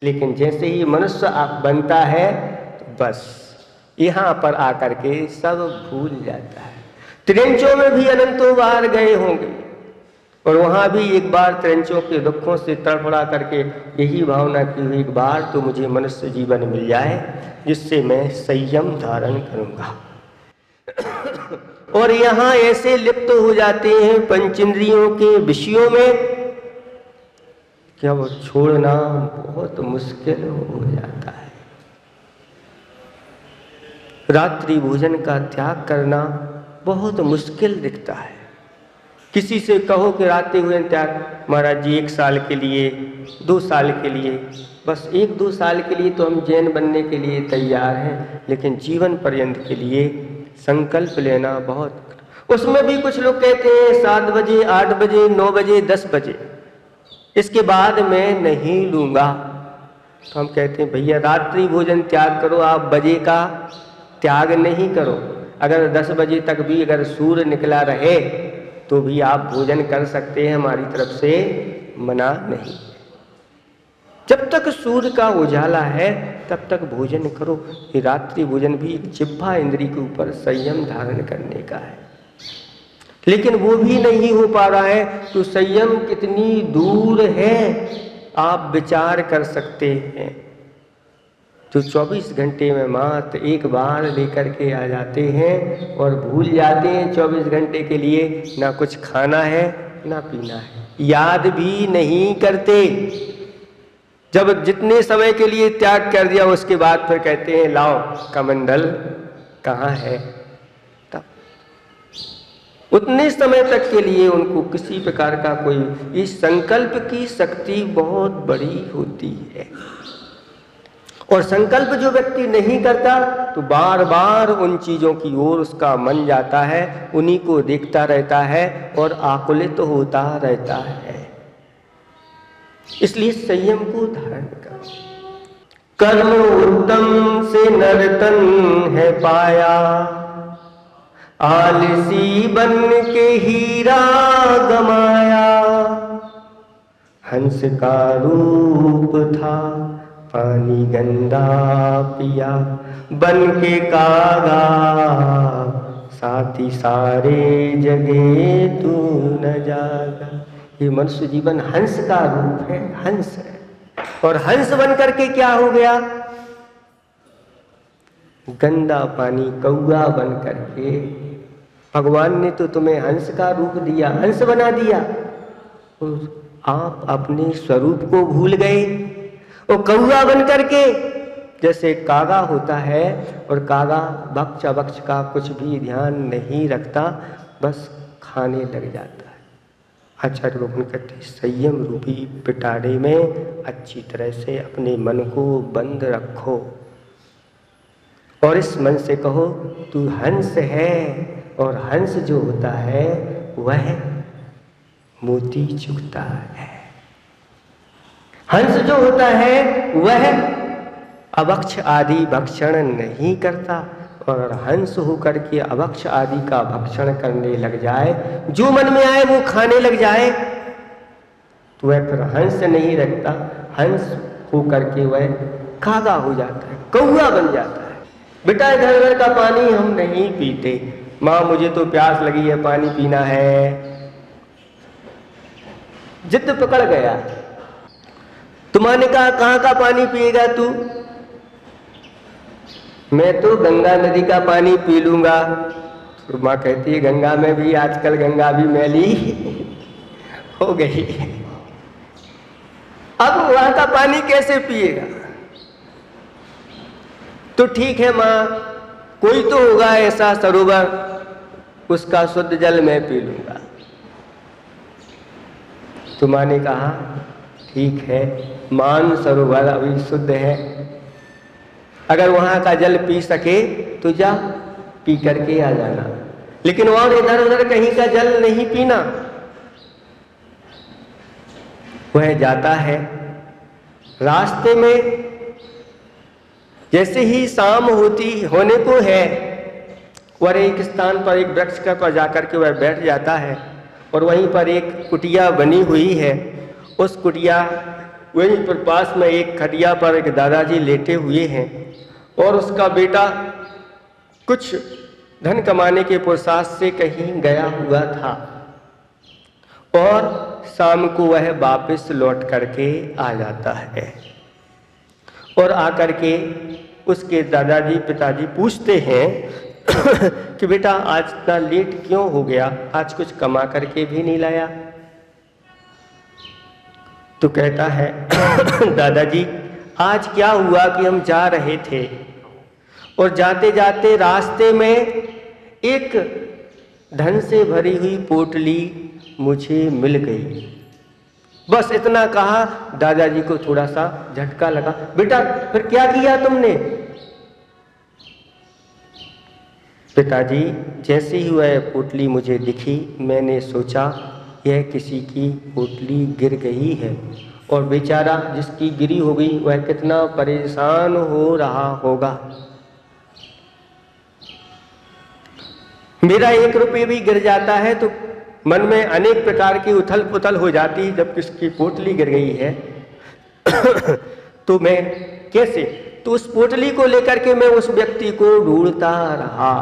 लेकिन जैसे ही मनुष्य बनता है तो बस यहाँ पर आकर के सब भूल जाता है। त्रिंचों में भी अनंतों बार गए होंगे और वहां भी एक बार त्रिंचों के दुखों से तड़फड़ा करके यही भावना की हुई, एक बार तो मुझे मनुष्य जीवन मिल जाए जिससे मैं संयम धारण करूंगा। और यहाँ ऐसे लिप्त हो जाते हैं पंचेंद्रियों के विषयों में क्या वो छोड़ना बहुत मुश्किल हो जाता है। रात्रि भोजन का त्याग करना बहुत मुश्किल दिखता है। किसी से कहो कि रात्रि भोजन त्याग, महाराज जी 1 साल के लिए, 2 साल के लिए, बस 1-2 साल के लिए तो हम जैन बनने के लिए तैयार हैं, लेकिन जीवन पर्यंत के लिए संकल्प लेना बहुत, उसमें भी कुछ लोग कहते हैं 7 बजे, 8 बजे, 9 बजे, 10 बजे, इसके बाद मैं नहीं लूँगा। तो हम कहते हैं भैया रात्रि भोजन त्याग करो, आप बजे का त्याग नहीं करो। अगर 10 बजे तक भी अगर सूर्य निकला रहे तो भी आप भोजन कर सकते हैं, हमारी तरफ से मना नहीं। जब तक सूर्य का उजाला है तब तक भोजन करो। ये रात्रि भोजन भी जिह्वा इंद्री के ऊपर संयम धारण करने का है, लेकिन वो भी नहीं हो पा रहा है। तो संयम कितनी दूर है आप विचार कर सकते हैं। जो 24 घंटे में मात्र एक बार लेकर के आ जाते हैं और भूल जाते हैं 24 घंटे के लिए ना कुछ खाना है ना पीना है, याद भी नहीं करते। जब जितने समय के लिए त्याग कर दिया उसके बाद फिर कहते हैं लाओ कमंडल कहाँ है, तब उतने समय तक के लिए उनको किसी प्रकार का कोई, इस संकल्प की शक्ति बहुत बड़ी होती है। और संकल्प जो व्यक्ति नहीं करता तो बार बार उन चीजों की ओर उसका मन जाता है, उन्हीं को देखता रहता है और आकुलित होता रहता है। इसलिए संयम को धारण करो। कर्म उत्तम से नर्तन है पाया, आलसी बन के हीरा गमाया। हंस का रूप था पानी गंदा पिया, बन के कागा साथी सारे जगे तू न जागा। ये मनुष्य जीवन हंस का रूप है, हंस है। और हंस बन करके क्या हो गया, गंदा पानी कौआ बन करके। भगवान ने तो तुम्हें हंस का रूप दिया, हंस बना दिया, और आप अपने स्वरूप को भूल गए। और कौआ बन करके, जैसे कागा होता है और कागा भक्ष अभक्ष का कुछ भी ध्यान नहीं रखता, बस खाने लग जाता है। आचार्य भगवान कहते संयम रूपी पिटारे में अच्छी तरह से अपने मन को बंद रखो और इस मन से कहो तू हंस है, और हंस जो होता है वह मोती चुगता है। हंस जो होता है वह अभक्ष आदि भक्षण नहीं करता, और हंस होकर के अभक्ष आदि का भक्षण करने लग जाए, जो मन में आए वो खाने लग जाए, तो वह फिर हंस नहीं रखता, हंस होकर के वह कागा हो जाता है, कौआ बन जाता है। बेटा घर का पानी हम नहीं पीते, माँ मुझे तो प्यास लगी है पानी पीना है, जिद पकड़ गया। तो माँ ने कहा कहाँ का पानी पिएगा तू? मैं तो गंगा नदी का पानी पी लूंगा। तो माँ कहती है गंगा में भी आजकल गंगा भी मैली हो गई, अब वहां का पानी कैसे पिएगा? तो ठीक है माँ, कोई तो होगा ऐसा सरोवर, उसका शुद्ध जल मैं पी लूंगा। तो माँ ने कहा ठीक है, मान सरोवर अभी शुद्ध है, अगर वहां का जल पी सके तो जा पी करके आ जाना, लेकिन और इधर उधर कहीं का जल नहीं पीना। वह जाता है, रास्ते में जैसे ही शाम होने को है, वह एक स्थान पर एक वृक्ष का पर जाकर के वह बैठ जाता है, और वहीं पर एक कुटिया बनी हुई है। उस कुटिया वहीं पर पास में एक खटिया पर एक दादाजी लेटे हुए हैं और उसका बेटा कुछ धन कमाने के पुरुषार्थ से कहीं गया हुआ था और शाम को वह वापस लौट करके आ जाता है और आकर के उसके दादाजी पिताजी पूछते हैं कि बेटा आज इतना लेट क्यों हो गया, आज कुछ कमा करके भी नहीं लाया। तो कहता है दादाजी आज क्या हुआ कि हम जा रहे थे और जाते जाते रास्ते में एक धन से भरी हुई पोटली मुझे मिल गई। बस इतना कहा, दादाजी को थोड़ा सा झटका लगा। बेटा फिर क्या किया तुमने? पिताजी जैसे ही वह पोटली मुझे दिखी मैंने सोचा यह किसी की पोटली गिर गई है और बेचारा जिसकी गिरी हो गई वह कितना परेशान हो रहा होगा। मेरा 1 रुपये भी गिर जाता है तो मन में अनेक प्रकार की उथल पुथल हो जाती है। जब किसकी पोटली गिर गई है तो मैं कैसे, तो उस पोटली को लेकर के मैं उस व्यक्ति को ढूंढता रहा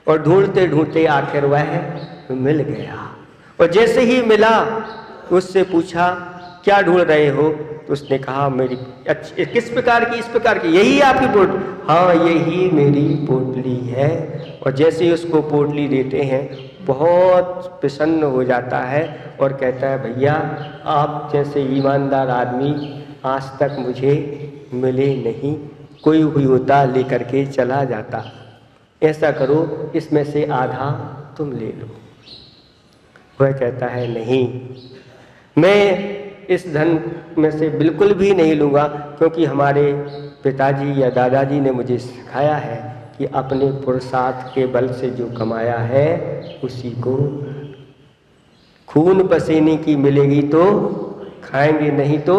और ढूंढते ढूंढते आखिर वह मिल गया। और जैसे ही मिला उससे पूछा क्या ढूंढ रहे हो, तो उसने कहा मेरी अच्छी, किस प्रकार की? इस प्रकार की, यही आपकी पोटली? हाँ यही मेरी पोटली है। और जैसे ही उसको पोटली देते हैं बहुत प्रसन्न हो जाता है और कहता है भैया आप जैसे ईमानदार आदमी आज तक मुझे मिले नहीं, कोई हुई होता लेकर के चला जाता, ऐसा करो इसमें से आधा तुम ले लो। वह कहता है नहीं, मैं इस धन में से बिल्कुल भी नहीं लूँगा, क्योंकि हमारे पिताजी या दादाजी ने मुझे सिखाया है कि अपने पुरुषार्थ के बल से जो कमाया है उसी को खून पसीने की मिलेगी तो खाएंगे, नहीं तो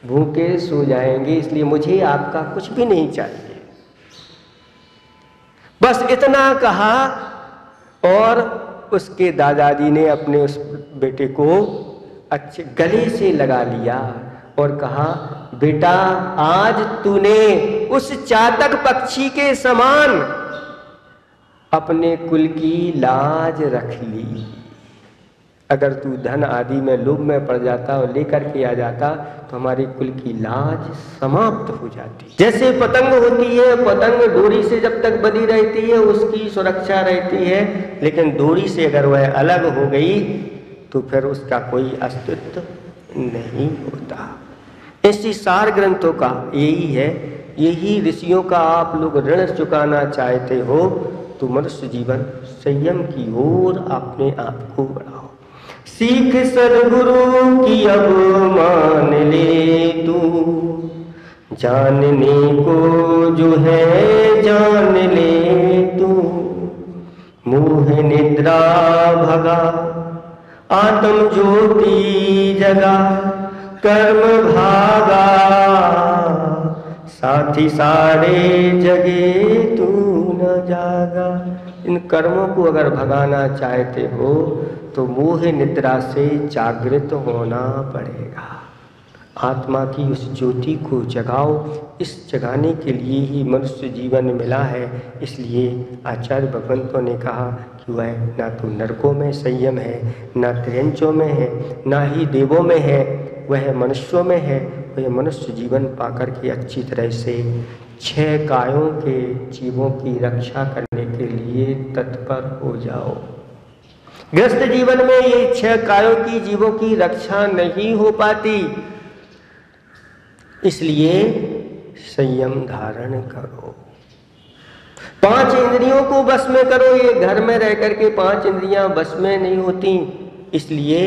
भूखे सो जाएंगे। इसलिए मुझे आपका कुछ भी नहीं चाहिए। बस इतना कहा और उसके दादाजी ने अपने उस बेटे को अच्छे गले से लगा लिया और कहा बेटा आज तूने उस चातक पक्षी के समान अपने कुल की लाज रख ली। अगर तू धन आदि में लोभ में पड़ जाता और लेकर के आ जाता तो हमारे कुल की लाज समाप्त हो जाती। जैसे पतंग होती है, पतंग डोरी से जब तक बंधी रहती है उसकी सुरक्षा रहती है, लेकिन डोरी से अगर वह अलग हो गई तो फिर उसका कोई अस्तित्व नहीं होता। ऐसी सार ग्रंथों का यही है, यही ऋषियों का आप लोग ऋण चुकाना चाहते हो तो मनुष्य जीवन संयम की ओर अपने आप को बढ़ाओ। सीख सद्गुरु की अब मान ले तू, जानने को जो है जान ले तू। मोह निद्रा भगा आत्म ज्योति जगा, कर्म भागा साथी सारे जगे तू न जागा। इन कर्मों को अगर भगाना चाहते हो तो मोह निद्रा से जागृत होना पड़ेगा। आत्मा की उस ज्योति को जगाओ। इस जगाने के लिए ही मनुष्य जीवन मिला है। इसलिए आचार्य भगवंतों ने कहा कि वह ना तो नरकों में संयम है, ना त्रियंचों में है, ना ही देवों में है, वह मनुष्यों में है। वह मनुष्य जीवन पाकर के अच्छी तरह से 6 कायों के जीवों की रक्षा करने के लिए तत्पर हो जाओ। गृहस्थ जीवन में ये 6 कायों की जीवों की रक्षा नहीं हो पाती, इसलिए संयम धारण करो। 5 इंद्रियों को बस में करो। ये घर में रह करके 5 इंद्रियां बस में नहीं होती, इसलिए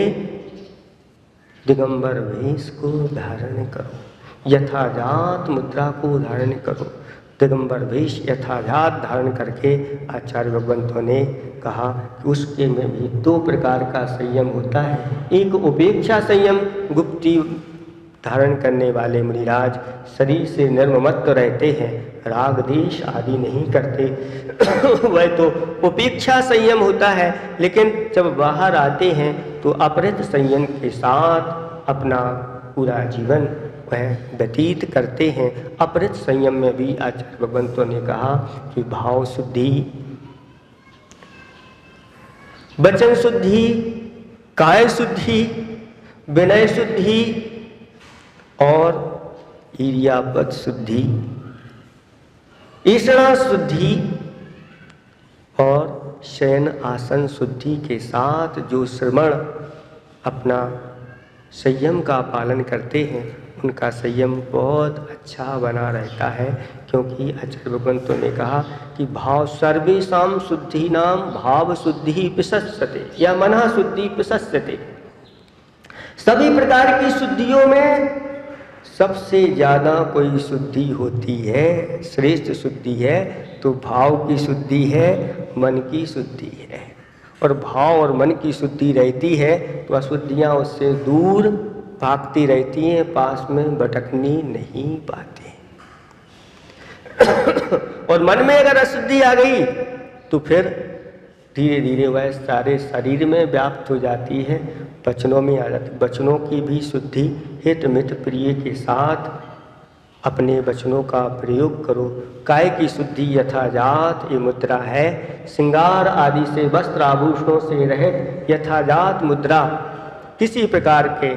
दिगंबर वेश को धारण करो, यथाजात मुद्रा को धारण करो। दिगंबर वेश यथाजात धारण करके आचार्य भगवंतों ने कहा कि उसके में भी 2 प्रकार का संयम होता है। एक उपेक्षा संयम, गुप्ती धारण करने वाले मुनिराज शरीर से निर्ममत रहते हैं, राग देश आदि नहीं करते वह तो उपेक्षा संयम होता है। लेकिन जब बाहर आते हैं तो अपहृत संयम के साथ अपना पूरा जीवन वह व्यतीत करते हैं। अपरित संयम में भी आचार्य भगवंतों ने कहा कि भाव शुद्धि, वचन शुद्धि, काय शुद्धि, विनय शुद्धि और ईर्ष्यापद शुद्धि, ईषणा शुद्धि और शयन आसन शुद्धि के साथ जो श्रमण अपना संयम का पालन करते हैं उनका संयम बहुत अच्छा बना रहता है। क्योंकि आचार्य भगवंतों ने कहा कि भाव सर्वेषां शुद्धीनां भाव शुद्धि प्रशस्यते या मनः शुद्धि प्रशस्यते। सभी प्रकार की शुद्धियों में सबसे ज़्यादा कोई शुद्धि होती है, श्रेष्ठ शुद्धि है तो भाव की शुद्धि है, मन की शुद्धि है। और भाव और मन की शुद्धि रहती है तो अशुद्धियाँ उससे दूर भागती रहती हैं, पास में भटकनी नहीं पाते। और मन में अगर अशुद्धि आ गई तो फिर धीरे धीरे वह सारे शरीर में व्याप्त हो जाती है, वचनों में आ जाती। वचनों की भी शुद्धि हित मित प्रिय के साथ अपने वचनों का प्रयोग करो। काय की शुद्धि यथाजात ये मुद्रा है, श्रृंगार आदि से वस्त्र आभूषणों से रहित यथाजात मुद्रा, किसी प्रकार के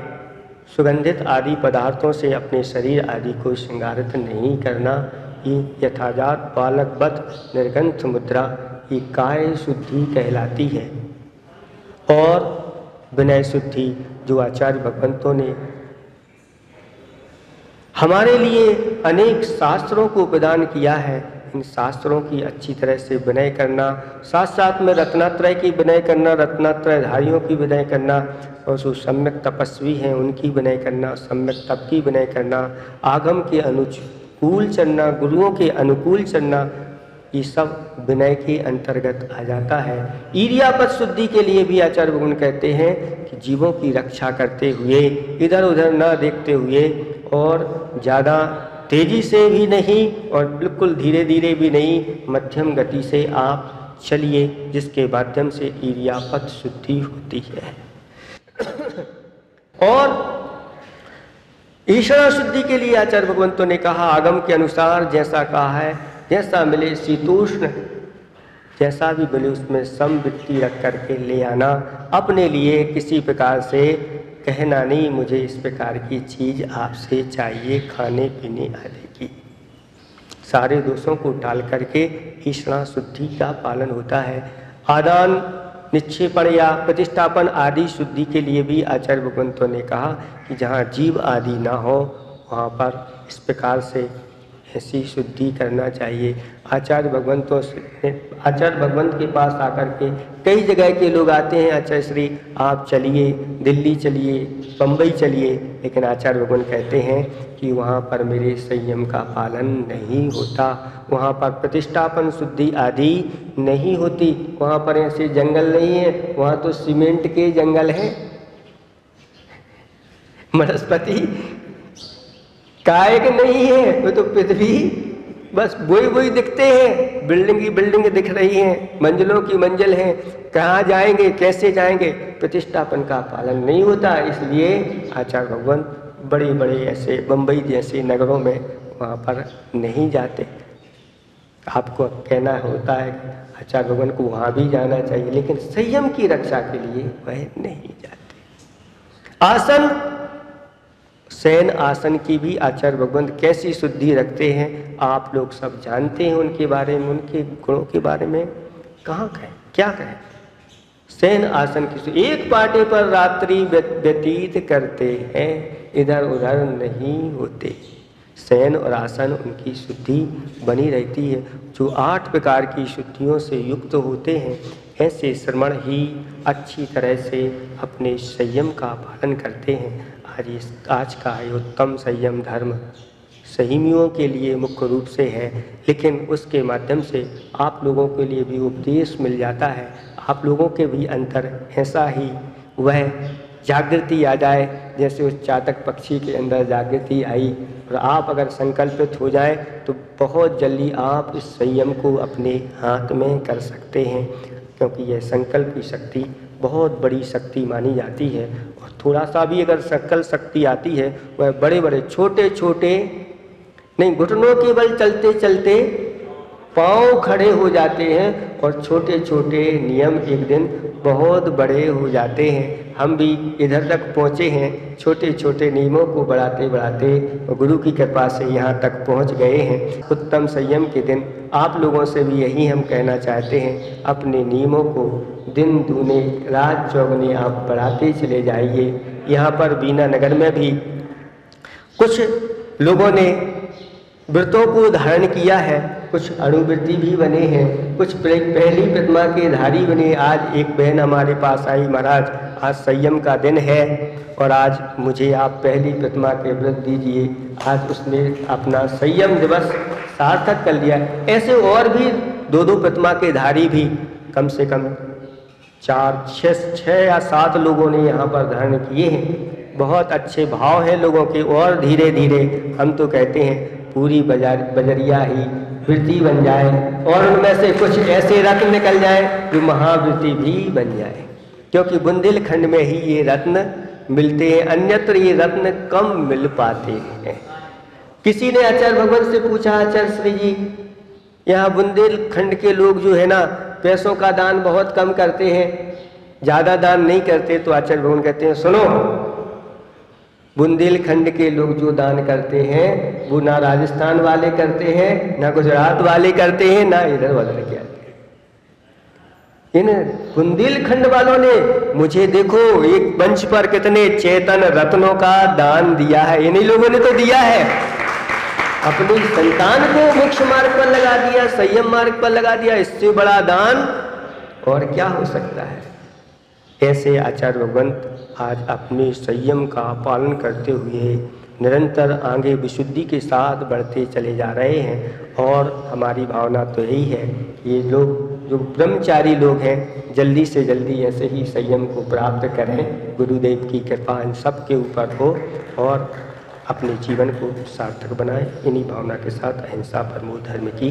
सुगंधित आदि पदार्थों से अपने शरीर आदि को श्रृंगारित नहीं करना, ये यथाजात बालकवत निर्गंथ मुद्रा ये काय शुद्धि कहलाती है। और विनय शुद्धि जो आचार्य भगवंतों ने हमारे लिए अनेक शास्त्रों को प्रदान किया है, इन शास्त्रों की अच्छी तरह से विनय करना, साथ साथ में रत्नात्रय की विनय करना, रत्नात्रयधारियों की विनय करना, और जो सम्यक तपस्वी हैं उनकी विनय करना, सम्यक तप की विनय करना, आगम के अनुकूल चलना, गुरुओं के अनुकूल चलना, ये सब विनय के अंतर्गत आ जाता है। ईर्ष्यापद शुद्धि के लिए भी आचार्य भगवान कहते हैं कि जीवों की रक्षा करते हुए, इधर उधर न देखते हुए और ज़्यादा तेजी से भी नहीं और बिल्कुल धीरे धीरे भी नहीं, मध्यम गति से आप चलिए, जिसके माध्यम से ईर्ष्यापद शुद्धि होती है। और ईषणा शुद्धि के लिए आचार्य भगवंतों ने कहा आगम के अनुसार जैसा कहा है, जैसा मिले शीतोष्ण, जैसा भी मिले उसमें समवृत्ति रख करके ले आना। अपने लिए किसी प्रकार से कहना नहीं मुझे इस प्रकार की चीज़ आपसे चाहिए खाने पीने आदि की। सारे दोषों को टाल करके ईषणा शुद्धि का पालन होता है। आदान निक्षेपण या प्रतिष्ठापन आदि शुद्धि के लिए भी आचार्य भगवंतों ने कहा कि जहाँ जीव आदि ना हो वहाँ पर इस प्रकार से ऐसी शुद्धि करना चाहिए। आचार्य भगवंत के पास आकर के कई जगह के लोग आते हैं, आचार्य श्री आप चलिए, दिल्ली चलिए, बम्बई चलिए, लेकिन आचार्य भगवान कहते हैं कि वहाँ पर मेरे संयम का पालन नहीं होता, वहाँ पर प्रतिष्ठापन शुद्धि आदि नहीं होती, वहाँ पर ऐसे जंगल नहीं है, वहाँ तो सीमेंट के जंगल हैं। वनस्पति काय के नहीं है, वो तो पृथ्वी बस वही दिखते हैं, बिल्डिंग की बिल्डिंग दिख रही हैं, मंजिलों की मंजिल हैं, कहाँ जाएंगे कैसे जाएंगे, प्रतिष्ठापन का पालन नहीं होता। इसलिए आचार्य भगवान बड़े बड़े ऐसे बम्बई जैसे नगरों में वहाँ पर नहीं जाते। आपको कहना होता है आचार्य भगवान को वहाँ भी जाना चाहिए, लेकिन संयम की रक्षा के लिए वह नहीं जाते। आसन, शयन आसन की भी आचार्य भगवंत कैसी शुद्धि रखते हैं आप लोग सब जानते हैं, उनके बारे में, उनके गुणों के बारे में कहाँ कहें क्या कहें। शयन आसन की एक पाटे पर रात्रि व्यतीत करते हैं, इधर उधर नहीं होते। शयन और आसन उनकी शुद्धि बनी रहती है। जो 8 प्रकार की शुद्धियों से युक्त होते हैं, ऐसे श्रमण ही अच्छी तरह से अपने संयम का पालन करते हैं। आज का उत्तम संयम धर्म संयमियों के लिए मुख्य रूप से है, लेकिन उसके माध्यम से आप लोगों के लिए भी उपदेश मिल जाता है। आप लोगों के भी अंतर ऐसा ही वह जागृति आ जाए जैसे उस चातक पक्षी के अंदर जागृति आई, और आप अगर संकल्पित हो जाए तो बहुत जल्दी आप इस संयम को अपने हाथ में कर सकते हैं। क्योंकि यह संकल्प की शक्ति बहुत बड़ी शक्ति मानी जाती है। और थोड़ा सा भी अगर संकल्प शक्ति आती है, वह बड़े बड़े छोटे छोटे नहीं, घुटनों के बल चलते चलते पांव खड़े हो जाते हैं और छोटे छोटे नियम एक दिन बहुत बड़े हो जाते हैं। हम भी इधर तक पहुँचे हैं, छोटे छोटे नियमों को बढ़ाते बढ़ाते गुरु की कृपा से यहाँ तक पहुँच गए हैं। उत्तम संयम के दिन आप लोगों से भी यही हम कहना चाहते हैं, अपने नियमों को दिन दूने रात चौगुने आप बढ़ाते चले जाइए। यहाँ पर बीना नगर में भी कुछ लोगों ने व्रतों को धारण किया है, कुछ अणुव्रती भी बने हैं, कुछ पहली प्रतिमा के धारी बने। आज एक बहन हमारे पास आई, महाराज आज संयम का दिन है और आज मुझे आप पहली प्रतिमा के व्रत दीजिए। आज उसने अपना संयम दिवस सार्थक कर लिया। ऐसे और भी दो दो प्रतिमा के धारी भी कम से कम 6 या 7 लोगों ने यहाँ पर धारण किए हैं। बहुत अच्छे भाव है लोगों के। और धीरे धीरे हम तो कहते हैं पूरी बजरिया ही वृत्ति बन जाए और उनमें से कुछ ऐसे रत्न निकल जाए जो महावृत्ति भी बन जाए, क्योंकि बुंदेलखंड में ही ये रत्न मिलते हैं, अन्यत्र ये रत्न कम मिल पाते हैं। किसी ने आचार्य भगवान से पूछा, आचार्य श्री जी यहाँ बुंदेलखंड के लोग जो है ना पैसों का दान बहुत कम करते हैं, ज़्यादा दान नहीं करते। तो आचार्य भगवान कहते हैं सुनो, बुंदेलखंड के लोग जो दान करते हैं वो ना राजस्थान वाले करते हैं, ना गुजरात वाले करते हैं, ना इधर वाले करते हैं। इन बुंदेलखंड वालों ने मुझे देखो एक मंच पर कितने चेतन रत्नों का दान दिया है। इन्हीं लोगों ने तो दिया है, अपनी संतान को मोक्ष मार्ग पर लगा दिया, संयम मार्ग पर लगा दिया। इससे बड़ा दान और क्या हो सकता है। ऐसे आचार्य भगवंत आज अपने संयम का पालन करते हुए निरंतर आगे विशुद्धि के साथ बढ़ते चले जा रहे हैं। और हमारी भावना तो यही है, ये लोग जो ब्रह्मचारी लोग हैं जल्दी से जल्दी ऐसे ही संयम को प्राप्त करें। गुरुदेव की कृपा इन सब के ऊपर हो और अपने जीवन को सार्थक बनाएं। इन्हीं भावना के साथ अहिंसा परमो धर्म की